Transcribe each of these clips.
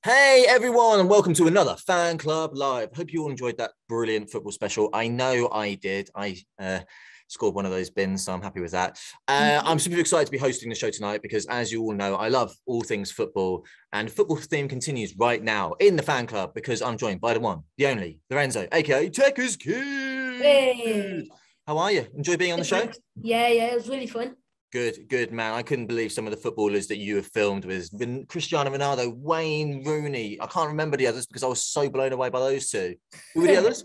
Hey everyone, and welcome to another Fan Club Live. Hope you all enjoyed that brilliant football special. I know I did. I scored one of those bins, so I'm happy with that. I'm super excited to be hosting the show tonight because, as you all know, I love all things football, and football theme continues right now in the fan club because I'm joined by the one, the only, Lorenzo, a.k.a. Tekkerz Kid. Hey. How are you? Enjoy being on the show? Yeah, it was really fun. Good, man. I couldn't believe some of the footballers that you have filmed with. Cristiano Ronaldo, Wayne Rooney. I can't remember the others because I was so blown away by those two. Who were the others?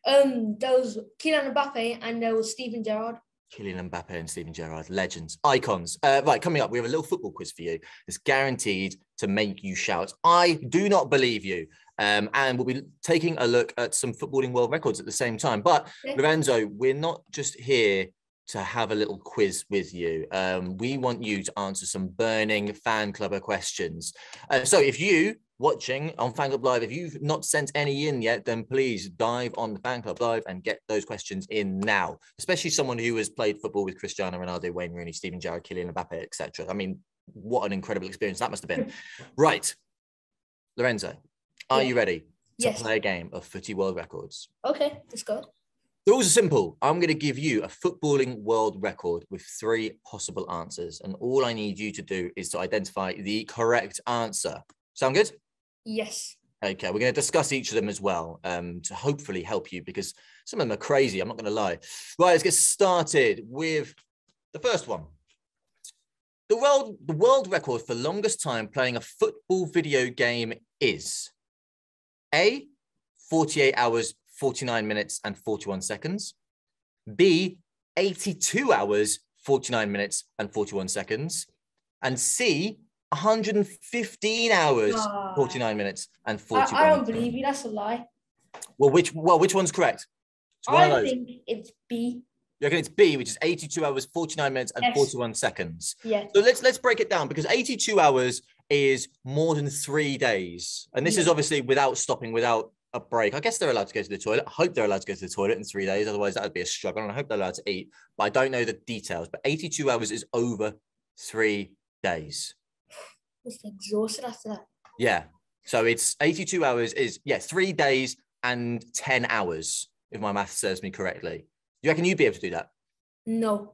There was Kylian Mbappe and there was Steven Gerrard. Kylian Mbappe and Steven Gerrard, legends, icons. Right, coming up, we have a little football quiz for you. It's guaranteed to make you shout. I do not believe you. And we'll be taking a look at some footballing world records at the same time. But Lorenzo, we're not just here to have a little quiz with you. We want you to answer some burning fan clubber questions. So if you watching on Fan Club Live, if you've not sent any in yet, then please dive on the Fan Club Live and get those questions in now, especially someone who has played football with Cristiano Ronaldo, Wayne Rooney, Steven Gerrard, Kylian Mbappe, etc. I mean, what an incredible experience that must have been. Right, Lorenzo, are you ready to play a game of Footy World Records? Okay, let's go. The rules are simple. I'm going to give you a footballing world record with 3 possible answers. And all I need you to do is to identify the correct answer. Sound good? Yes. Okay, we're going to discuss each of them as well to hopefully help you because some of them are crazy. I'm not going to lie. Right, let's get started with the first one. The world record for longest time playing a football video game is A, 48 hours, 49 minutes and 41 seconds. B, 82 hours, 49 minutes and 41 seconds. And C, 115 hours, 49 minutes and 41 seconds. I don't believe you. That's a lie. Well, which one's correct? I think it's B. You reckon it's B, which is 82 hours, 49 minutes and 41 seconds. Yeah. So let's break it down because 82 hours is more than 3 days. And this is obviously without stopping, without a break. I guess they're allowed to go to the toilet. I hope they're allowed to go to the toilet in 3 days. Otherwise, that would be a struggle. And I hope they're allowed to eat. But I don't know the details. But 82 hours is over 3 days. Just exhausted after that. Yeah. So it's 82 hours is, 3 days and 10 hours, if my math serves me correctly. You reckon you'd be able to do that? No.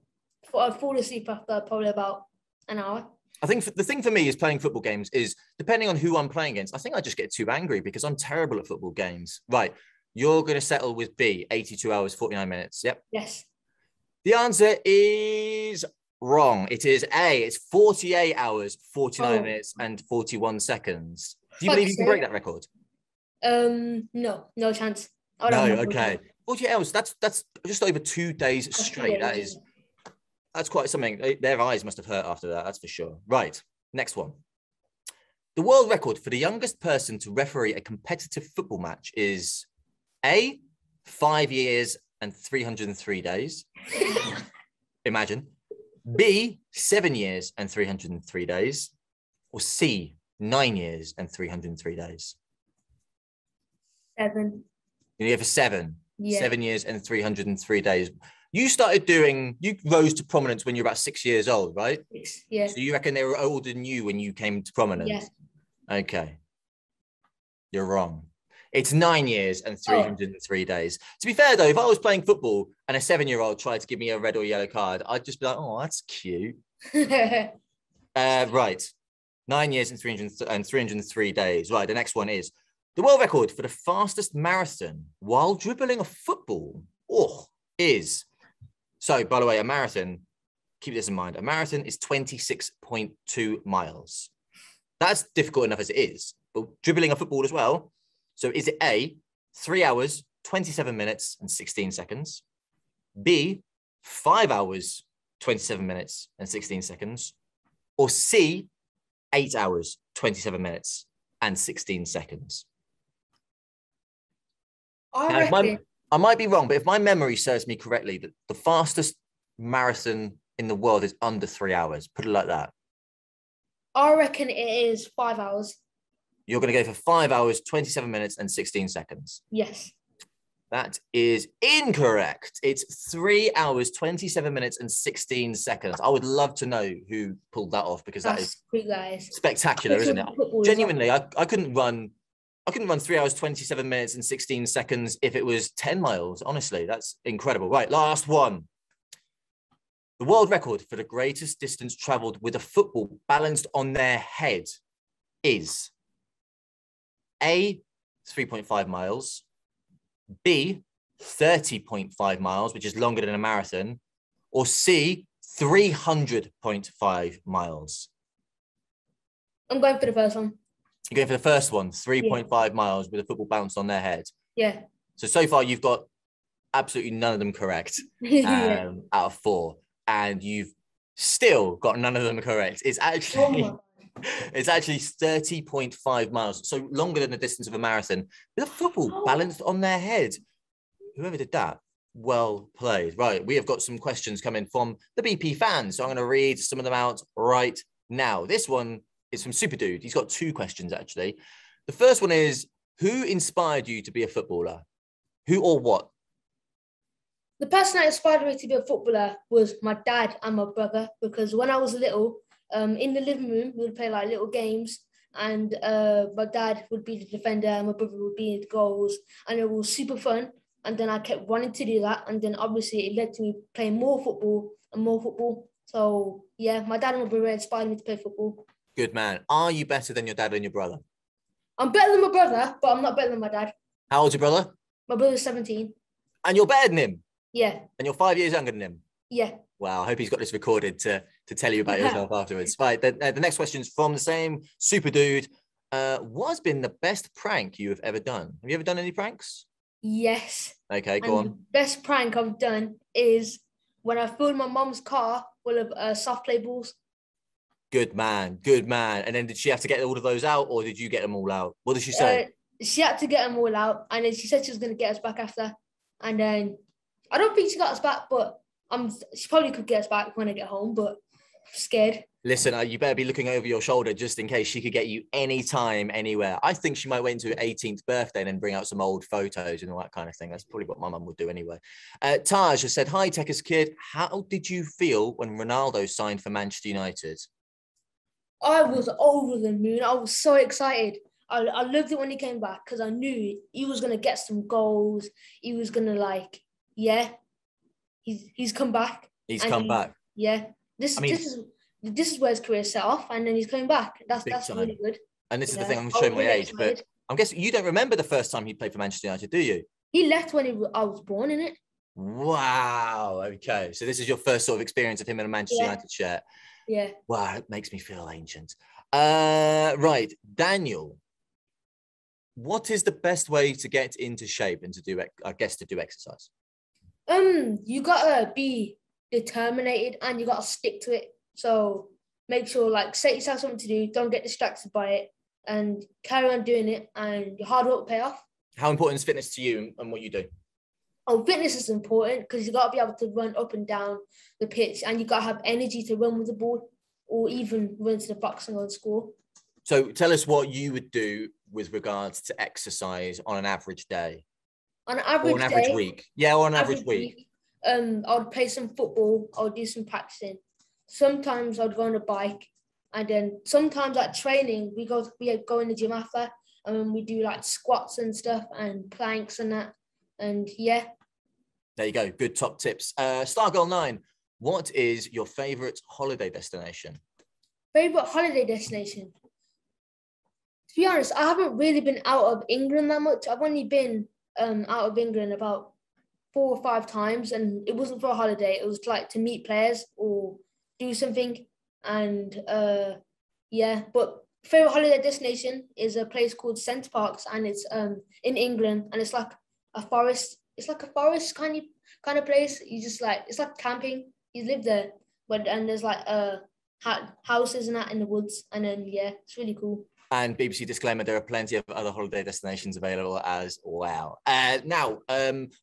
I'd fall asleep after probably about an hour. I think the thing for me is playing football games is depending on who I'm playing against, I think I just get too angry because I'm terrible at football games. Right. You're going to settle with B, 82 hours, 49 minutes. Yep. Yes. The answer is wrong. It is A. It's 48 hours, 49 minutes and 41 seconds. Do you believe you can break that record? No chance. No, okay. 48 hours, that's just over 2 days straight. That's quite something. Their eyes must have hurt after that, that's for sure. Right, next one. The world record for the youngest person to referee a competitive football match is A, 5 years and 303 days. Imagine. B, 7 years and 303 days. Or C, 9 years and 303 days. 7. You're here for 7. Yeah. 7 years and 303 days. You rose to prominence when you were about 6 years old, right? 6, yeah. So you reckon they were older than you when you came to prominence? Yeah. Okay. You're wrong. It's 9 years and 303 days. To be fair, though, if I was playing football and a 7-year-old tried to give me a red or yellow card, I'd just be like, oh, that's cute. Right. 9 years and 303 days. Right, the next one is the world record for the fastest marathon while dribbling a football is... So, by the way, a marathon, keep this in mind, a marathon is 26.2 miles. That's difficult enough as it is, but dribbling a football as well. So is it A, 3 hours, 27 minutes and 16 seconds? B, 5 hours, 27 minutes and 16 seconds? Or C, 8 hours, 27 minutes and 16 seconds? I might be wrong, but if my memory serves me correctly, the fastest marathon in the world is under 3 hours. Put it like that. I reckon it is 5 hours. You're going to go for 5 hours, 27 minutes and 16 seconds. Yes. That is incorrect. It's 3 hours, 27 minutes and 16 seconds. I would love to know who pulled that off because that is quick, guys. spectacular, isn't it? Genuinely, I couldn't run 3 hours, 27 minutes and 16 seconds if it was 10 miles. Honestly, that's incredible. Right, last one. The world record for the greatest distance traveled with a football balanced on their head is A, 3.5 miles, B, 30.5 miles, which is longer than a marathon, or C, 300.5 miles. I'm going for the first one. You're going for the first one, 3.5 miles with a football bounced on their head. Yeah. So far, you've got absolutely none of them correct out of 4. And you've still got none of them correct. It's actually, it's actually 30.5 miles. So longer than the distance of a marathon with a football balanced on their head. Whoever did that, well played. Right, we have got some questions coming from the BP fans. So I'm going to read some of them out right now. This one is from Super Dude. He's got 2 questions, actually. The first one is, who inspired you to be a footballer? Who or what? The person that inspired me to be a footballer was my dad and my brother, because when I was little, in the living room, we would play like little games, and my dad would be the defender and my brother would be in the goals, and it was super fun. And then I kept wanting to do that, and then obviously it led to me playing more football and more football. So yeah, my dad and my brother inspired me to play football. Good man. Are you better than your dad and your brother? I'm better than my brother, but I'm not better than my dad. How old's your brother? My brother's 17. And you're better than him? Yeah. And you're 5 years younger than him? Yeah. Wow, I hope he's got this recorded to tell you about yourself afterwards. Right, the next question's from the same Super Dude. What has been the best prank you have ever done? Have you ever done any pranks? Yes. Okay, go on. The best prank I've done is when I filled my mom's car full of soft play balls. Good man, good man. And then did she have to get all of those out, or did you get them all out? What did she say? She had to get them all out, and then she said she was going to get us back after. And then I don't think she got us back, but she probably could get us back when I get home, but I'm scared. Listen, you better be looking over your shoulder just in case she could get you anytime, anywhere. I think she might wait until her 18th birthday and then bring out some old photos and all that kind of thing. That's probably what my mum would do anyway. Taj has said, hi, Tekkerz Kid. How did you feel when Ronaldo signed for Manchester United? I was over the moon. I was so excited. I loved it when he came back because I knew he was going to get some goals. He was going to he's come back. He's come back. Yeah. This is where his career set off, and then he's coming back. That's really good. And this is the thing, I'm showing my age, but I'm guessing you don't remember the first time he played for Manchester United, do you? He left when I was born, in it. Wow. Okay. So this is your first sort of experience of him in a Manchester United shirt. Yeah. Wow, it makes me feel ancient. Right, Daniel. What is the best way to get into shape and to do exercise? You gotta be determined and you gotta stick to it. So make sure, set yourself something to do. Don't get distracted by it, and carry on doing it. And your hard work will pay off. How important is fitness to you and what you do? Oh, fitness is important because you gotta be able to run up and down the pitch, and you gotta have energy to run with the ball, or even run to the box and go and score. So tell us what you would do with regards to exercise on an average day. On an average week. Yeah, or an average week. I'd play some football. I would do some practicing. Sometimes I'd go on a bike, and then sometimes at training we go in the gym after, and we do squats and stuff and planks and that. And yeah. There you go. Good top tips. Stargirl9, what is your favourite holiday destination? Favourite holiday destination? To be honest, I haven't really been out of England that much. I've only been out of England about 4 or 5 times, and it wasn't for a holiday. It was to meet players or do something. And yeah, but favourite holiday destination is a place called Centre Parks, and it's in England, and it's like a forest. It's like a forest kind of place. You just it's like camping. You live there, and there's houses and that in the woods, and then yeah, it's really cool. And BBC disclaimer: there are plenty of other holiday destinations available as well. Now,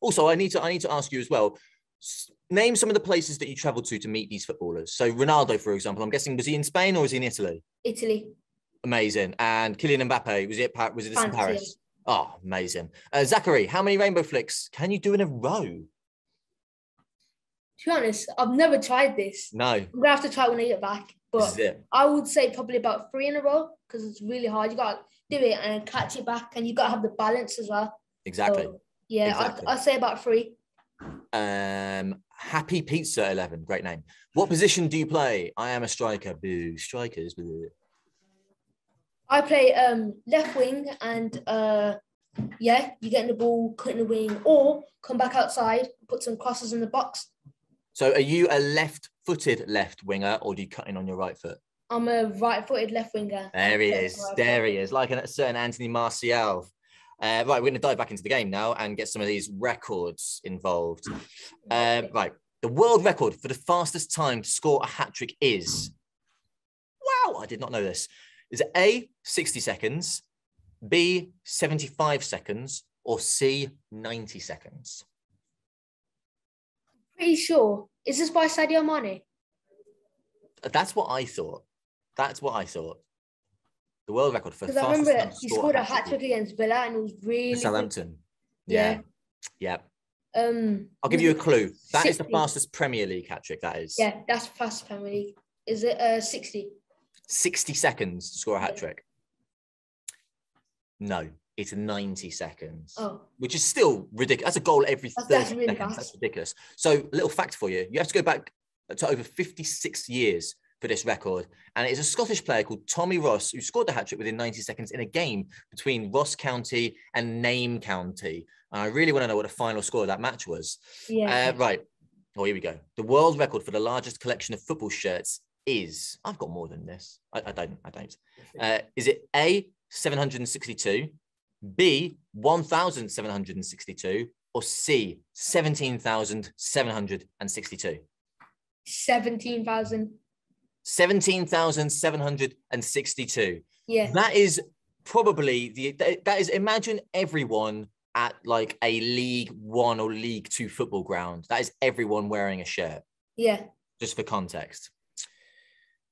also, I need to ask you as well. Name some of the places that you travelled to meet these footballers. So Ronaldo, for example, I'm guessing, was he in Spain or was he in Italy? Italy. Amazing. And Kylian Mbappe, was it in Paris? Oh, amazing. Zachary, how many rainbow flicks can you do in a row? To be honest, I've never tried this. No. I'm going to have to try it when I get back. But I would say probably about 3 in a row because it's really hard. You got to do it and catch it back, and you got to have the balance as well. Exactly. So, yeah, exactly. I'd say about 3. Happy Pizza 11, great name. What position do you play? I am a striker. Boo, strikers. Boo. I play left wing, and yeah, you get in the ball, cut in the wing, or come back outside, put some crosses in the box. So are you a left-footed left winger, or do you cut in on your right foot? I'm a right-footed left winger. There he is. There he is. Like a certain Anthony Martial. Right, we're going to dive back into the game now and get some of these records involved. Right, the world record for the fastest time to score a hat-trick is... Wow, I did not know this. Is it A, 60 seconds, B, 75 seconds, or C, 90 seconds? Pretty sure. Is this by Sadio Mane? That's what I thought. That's what I thought. The world record for fastest time to score. I remember he scored a hat-trick against Villa and it was really Southampton. Yeah. I'll give you a clue. That 60. Is the fastest Premier League hat-trick, that is. Yeah, that's fast Premier League. Is it 60? 60 seconds to score a hat-trick. No, it's 90 seconds. Oh. Which is still ridiculous. That's a goal every 30 seconds. That's ridiculous. So, a little fact for you. You have to go back to over 56 years for this record. And it's a Scottish player called Tommy Ross who scored the hat-trick within 90 seconds in a game between Ross County and Name County. And I really want to know what the final score of that match was. Yeah. Right. Oh, here we go. The world record for the largest collection of football shirts is... I've got more than this. I don't. Is it A, 762, B, 1,762, or C, 17,762? 17,000. 17,762. Yeah. That is probably that is, imagine everyone at like a League 1 or League 2 football ground. That is everyone wearing a shirt. Yeah. Just for context.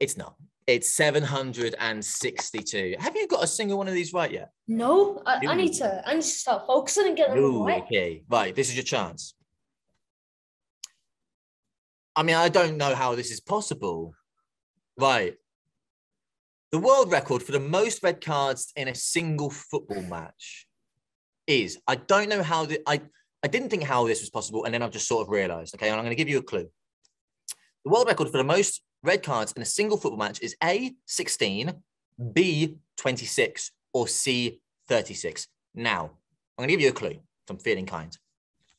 It's not. It's 762. Have you got a single one of these right yet? No, I need to start focusing and get them right. Okay. Right, this is your chance. I mean, I don't know how this is possible. Right. The world record for the most red cards in a single football match is, I don't know how, I didn't think how this was possible, and then I've just sort of realised, okay, and I'm going to give you a clue. The world record for the most red cards in a single football match is A, 16, B, 26, or C, 36. Now, I'm going to give you a clue, so I'm feeling kind.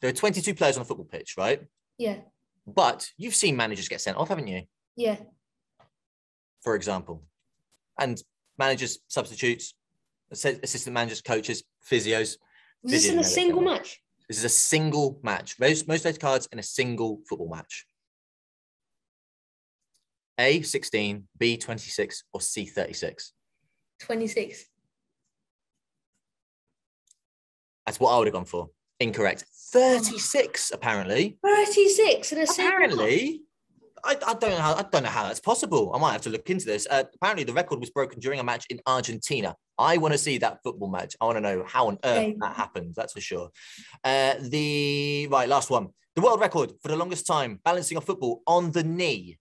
There are 22 players on a football pitch, right? Yeah. But you've seen managers get sent off, haven't you? Yeah. For example. And managers, substitutes, assistant managers, coaches, physios. Was this in a single match? This is a single match. Most red cards in a single football match. A, 16, B, 26, or C, 36? 26. That's what I would have gone for. Incorrect. 36, apparently. 36 in a single apparently. I don't know how that's possible. I might have to look into this. Apparently, the record was broken during a match in Argentina. I want to see that football match. I want to know how on earth that happened. That's for sure. Last one. The world record for the longest time balancing a football on the knee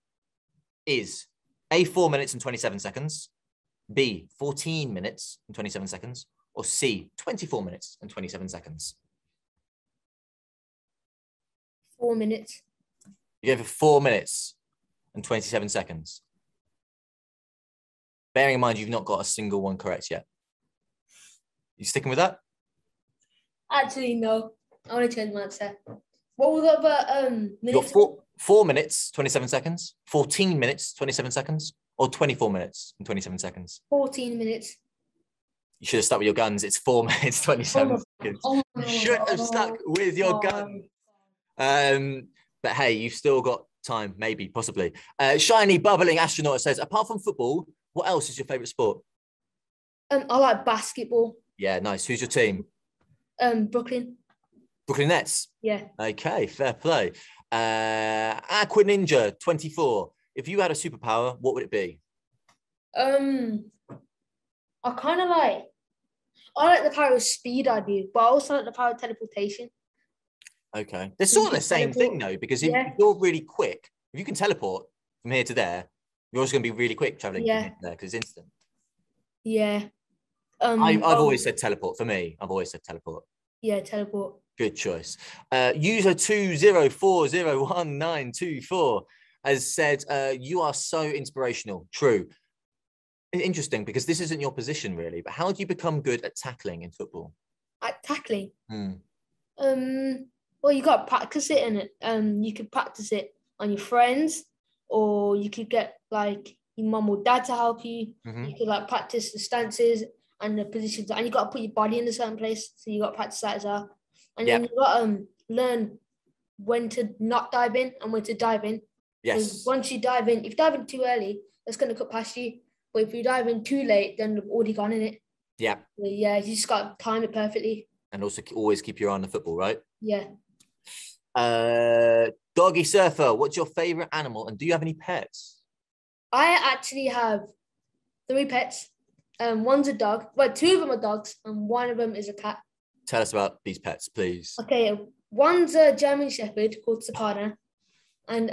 is A, 4 minutes and 27 seconds, B, 14 minutes and 27 seconds, or C, 24 minutes and 27 seconds. 4 minutes. You go for 4 minutes and 27 seconds. Bearing in mind, you've not got a single one correct yet. You sticking with that? Actually, no. I want to change my answer. What was the other minutes? You got 4 minutes, 27 seconds, 14 minutes, 27 seconds, or 24 minutes and 27 seconds? 14 minutes. You should have stuck with your guns. It's 4 minutes, 27 seconds. You should have stuck with your gun. But hey, you've still got time, maybe, possibly. Shiny, bubbling astronaut says, apart from football, what else is your favourite sport? I like basketball. Yeah, nice. Who's your team? Brooklyn. Brooklyn Nets? Yeah. Okay, fair play. Aqua Ninja 24. If you had a superpower, what would it be? I kind of like I like the power of speed, I do, but I also like the power of teleportation. Okay. They're sort of the same thing, though, because if you're really quick, if you can teleport from here to there, you're also going to be really quick traveling from here to there because it's instant. Yeah. I've always said teleport. For me, I've always said teleport. Yeah, teleport. Good choice. User 2040194 has said, you are so inspirational. True. Interesting, because this isn't your position, really. But how do you become good at tackling in football? At tackling? Well, you got to practice it, and you could practice it on your friends, or you could get like your mum or dad to help you. You could like practice the stances and the positions, and you got to put your body in a certain place, so you got to practice that as well. And then you got to learn when to not dive in and when to dive in. Yes. Once you dive in, if you dive in too early, that's going to cut past you. But if you dive in too late, then they've already gone in it. Yeah. So, yeah, you just got to time it perfectly. And also always keep your eye on the football, right? Yeah. Doggy Surfer, what's your favorite animal, and do you have any pets? I actually have 3 pets. One's a dog. Well, 2 of them are dogs, and 1 of them is a cat. Tell us about these pets, please. Okay, one's a German Shepherd called Cicada, and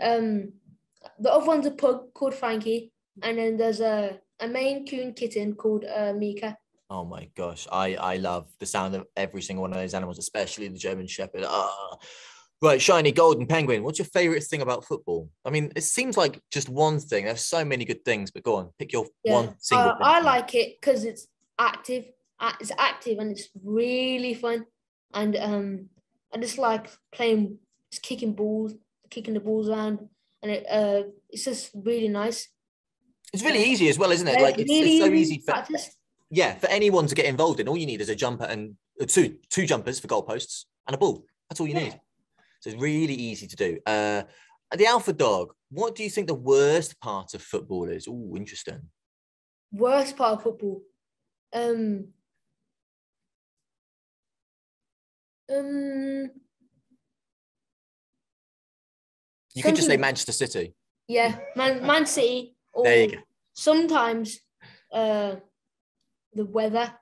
the other one's a pug called Frankie, and then there's a Maine Coon kitten called Mika. Oh my gosh, I love the sound of every single one of those animals, especially the German Shepherd. Right, Shiny Golden Penguin, what's your favorite thing about football? I mean, it seems like just one thing. There's so many good things, but go on, pick your one single thing. I like it because it's active. It's active and it's really fun. And I just like playing, just kicking the balls around, and it's just really nice. It's really easy as well, isn't it? Like it's so easy for anyone to get involved in. All you need is a jumper and two jumpers for goalposts and a ball. That's all you need. So it's really easy to do. The Alpha Dog, what do you think the worst part of football is? Oh, interesting. Worst part of football? You could just say Manchester City. Yeah, Man City. Or there you go. Sometimes the weather.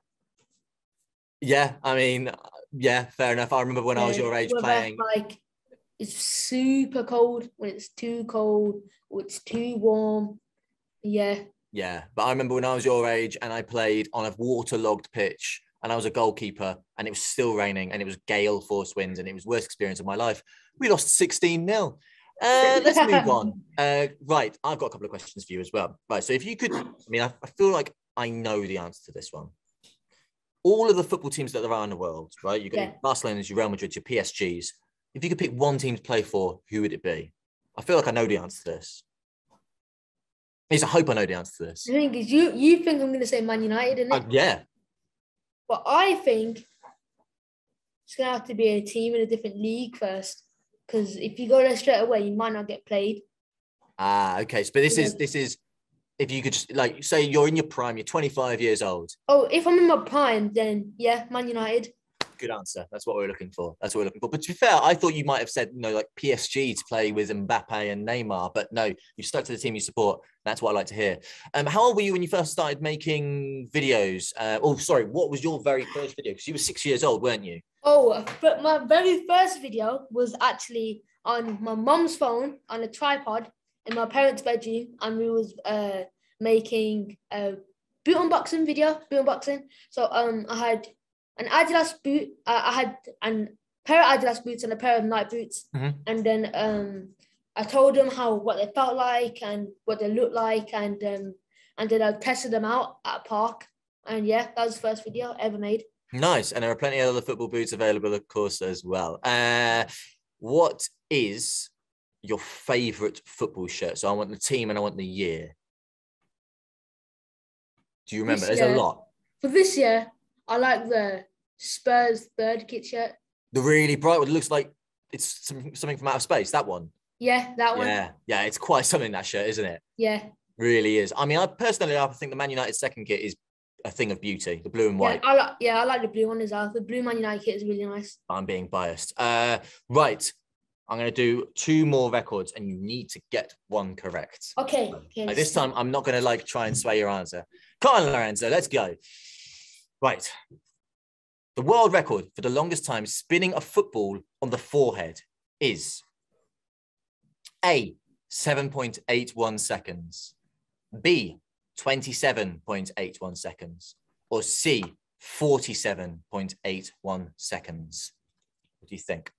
Yeah, I mean, yeah, fair enough. I remember when I was your age playing. Like, it's super cold, when it's too cold or it's too warm. Yeah. Yeah, but I remember when I was your age and I played on a waterlogged pitch and I was a goalkeeper and it was still raining and it was gale force winds and it was the worst experience of my life. We lost 16-0. Let's move on. Right, I've got a couple of questions for you as well. Right, so if you could, I mean, I feel like I know the answer to this one. All of the football teams that there are in the world, right? You've got your Barcelona's, your Real Madrid, your PSGs. If you could pick one team to play for, who would it be? I feel like I know the answer to this. At least I hope I know the answer to this. The thing is, you think I'm going to say Man United, isn't it? Yeah. But I think it's going to have to be a team in a different league first. Because if you go there straight away, you might not get played. Okay. But this is, if you could just, like, say you're in your prime, you're 25 years old. Oh, if I'm in my prime, then yeah, Man United. Good answer. That's what we're looking for. But to be fair, I thought you might have said, like PSG to play with Mbappe and Neymar. But no, you stuck to the team you support. That's what I like to hear. How old were you when you first started making videos? What was your very first video? Because you were 6 years old, weren't you? Oh, but my very first video was actually on my mum's phone on a tripod in my parents' bedroom, and we was making a boot unboxing. So I had an Adidas boot. I had a pair of Adidas boots and a pair of Nike boots. And then I told them what they felt like and what they looked like, and then I tested them out at a park. And yeah, that was the first video I ever made. Nice. And there are plenty of other football boots available, of course, as well. What is your favourite football shirt? So I want the team and I want the year. Do you remember? There's a lot. For this year, I like the Spurs third kit shirt. The really bright one. It looks like it's something from outer space, that one. Yeah, that one. Yeah, it's quite something, that shirt, isn't it? Yeah. Really is. I mean, I think the Man United second kit is a thing of beauty, the blue and white. I like the blue one as well. The blue Man United kit is really nice. I'm being biased. Right. I'm going to do 2 more records and you need to get one correct. Okay. This time, I'm not going to try and sway your answer. Come on, Lorenzo, let's go. Right. The world record for the longest time spinning a football on the forehead is A, 7.81 seconds, B, 27.81 seconds, or C, 47.81 seconds. What do you think?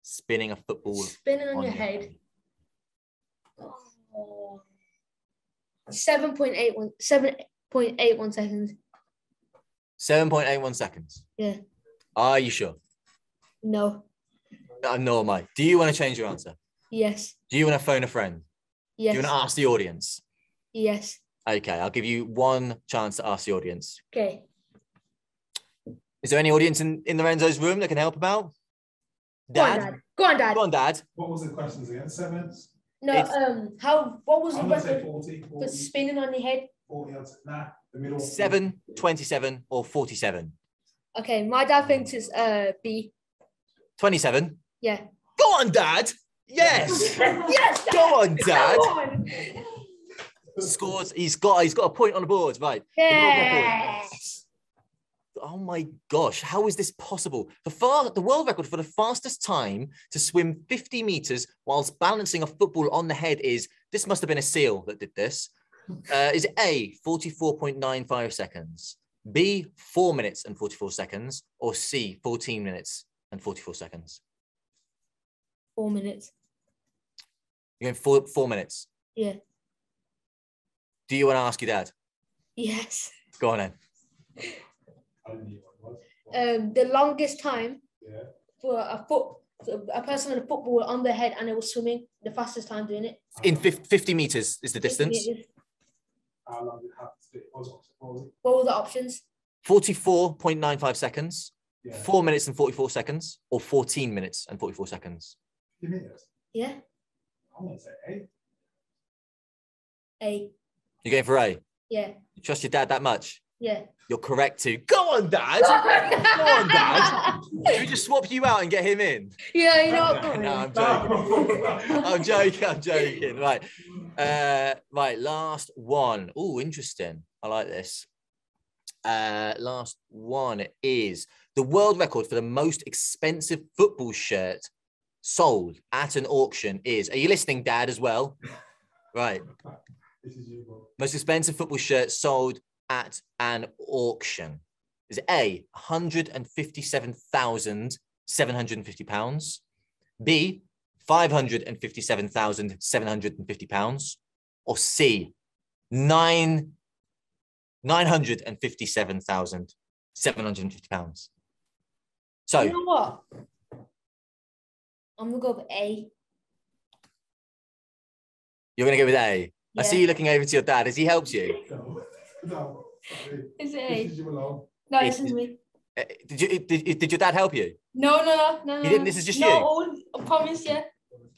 Spinning a football spinning on your head. 7.81 seconds. 7.81 seconds. Yeah. Are you sure? No. No, Mike. Do you want to change your answer? Yes. Do you want to phone a friend? Yes. Do you want to ask the audience? Yes. Okay, I'll give you one chance to ask the audience. Okay. Is there any audience in Lorenzo's room that can help him out? Dad? Go on, Dad. Go on, Dad. What was the questions again? 7? No, what was the record 40, for spinning on your head? 40, nah, the middle. 7, 27, or 47? Okay, my dad thinks it's B. 27? Yeah. Go on, Dad. Yes. Yes, Dad. Go on, Dad. Go on. Scores. He's got a point on the board, right? Yes. Oh my gosh, how is this possible? The world record for the fastest time to swim 50 meters whilst balancing a football on the head is, this must have been a seal that did this. Is it A, 44.95 seconds, B, 4 minutes and 44 seconds, or C, 14 minutes and 44 seconds? 4 minutes. You're going 4 minutes? Yeah. Do you want to ask your dad? Yes. Go on then. The longest time for a person with a football on their head and it was swimming, the fastest time doing it. In 50 meters is the distance. How long did it have to do? What were the options? 44.95 seconds, 4 minutes and 44 seconds, or 14 minutes and 44 seconds. 50 minutes? Yeah. I'm going to say A. A. You're going for A? Yeah. You trust your dad that much? Yeah. You're correct too. Go on, Dad. Go on, Dad. Should we just swap you out and get him in? Yeah, you know. No, I'm joking. I'm joking. Right. Right. Last one. Oh, interesting. I like this. Last one is the world record for the most expensive football shirt sold at an auction is. Are you listening, Dad, as well? Right. This is you, bro. Most expensive football shirt sold at an auction is A, £157,750, B, £557,750, or C, £957,750. So you know what? I'm gonna go with A. You're gonna go with A. Yeah. I see you looking over to your dad. Has he helped you? No. Is it A? This is you alone. No, this is me. Did your dad help you? No. He didn't. This is just you. No, I promise you.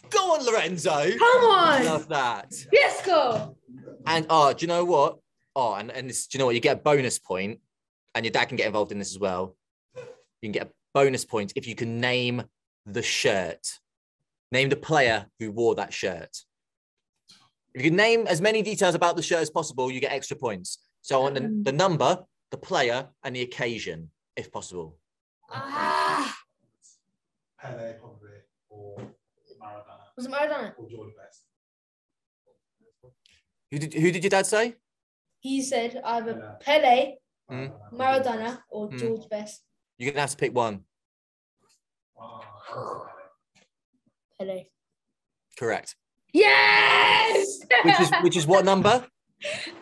Go on, Lorenzo. Come on. Love that. Let's go. And do you know what? Oh, and this, do you know what? You get a bonus point, and your dad can get involved in this as well. You can get a bonus point if you can name the shirt. Name the player who wore that shirt. If you can name as many details about the shirt as possible, you get extra points. So on the number, the player, and the occasion, if possible. Pele, probably, or Maradona. Was it Maradona? Or Jordan Best. Who did your dad say? He said either Pele, Maradona, or Mm. George Best. You're gonna have to pick one. Pele. Correct. Yes. Which is what number?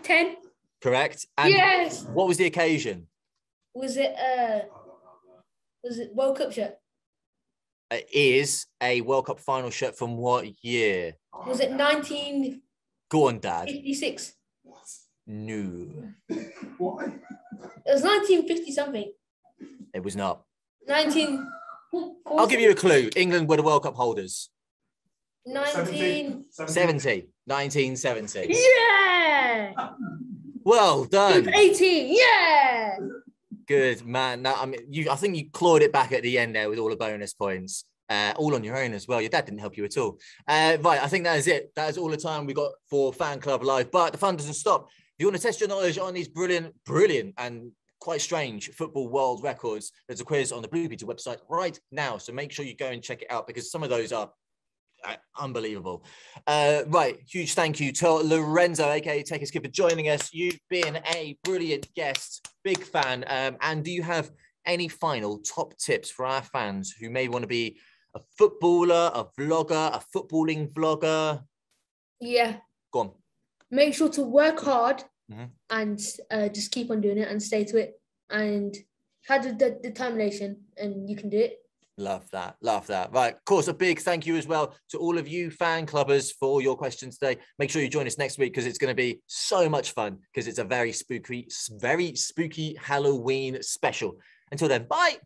10. Correct. And yes. What was the occasion? Was it World Cup shirt? It is a World Cup final shirt from what year? Was it 1956? Go on, Dad. What? No. Why? It was 1950 something. It was not. 19. I'll give you a clue. England were the World Cup holders. 1970. 1970. Yeah. Well done. 18. Yeah. Good man. Now, I mean, I think you clawed it back at the end there with all the bonus points, all on your own as well. Your dad didn't help you at all. Right, I think that is it. That is all the time we got for Fan Club Live. But the fun doesn't stop. If you want to test your knowledge on these brilliant, and quite strange football world records. There's a quiz on the Blue Peter website right now. So make sure you go and check it out because some of those are unbelievable. Right, huge thank you to Lorenzo, a.k.a. Tekkerz Kid, for joining us. You've been a brilliant guest, big fan. And do you have any final top tips for our fans who may want to be a footballer, a vlogger, a footballing vlogger? Yeah. Go on. Make sure to work hard and just keep on doing it and stay to it. And have the determination and you can do it. Love that. Love that. Right. Of course, a big thank you as well to all of you fan clubbers for your questions today. Make sure you join us next week because it's going to be so much fun because it's a very spooky Halloween special. Until then, bye.